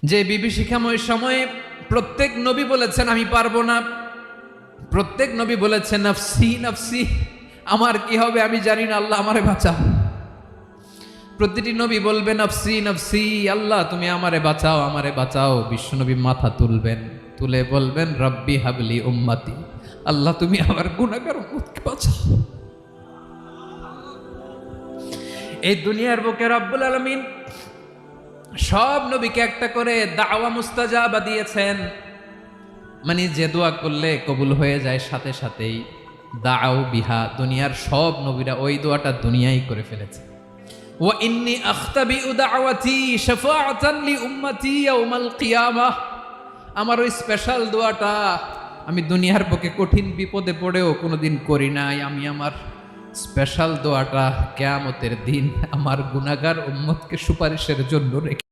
যে বিভীষিকাময় সময়ে প্রত্যেক নবী বলেছেন আমি পারবো না, প্রত্যেক নবী বলেছেন নফসি নফসি, আমার কি হবে আমি জানি না, আল্লাহ আমারে বাঁচাও। প্রতিটি নবী বলবেন নফসি নফসি, আল্লাহ তুমি আমারে বাঁচাও আমারে বাঁচাও। বিশ্বনবী মাথা তুলবেন, তুলে বলবেন রব্বি হাবলি উম্মতি, আল্লাহ তুমি আমার গুনাহগার উম্মতকে বাঁচাও। এই দুনিয়ার বুকে রব্বুল আলামিন সব নবীকে একটা করে দাওয়া মুস্তাজাবা দিয়েছেন, মানে যে দোয়া করলে কবুল হয়ে যায় সাথে সাথেই। দাও বিহা, দুনিয়ার সব নবীরা ওই দোয়াটা দুনিয়ায় করে ফেলেছে। ওয়া ইন্নী আখতাবিউ দাওয়াতি শাফাআতান লি উম্মতি ইয়াউমাল কিয়ামাহ, আমার ওই স্পেশাল দোয়াটা আমি দুনিয়ার বুকে কঠিন বিপদে পড়েও কোনোদিন করি নাই। আমি আমার স্পেশাল দোয়াটা কিয়ামতের দিন আমার গুনাহগার উম্মতকে সুপারিশের জন্য রেখে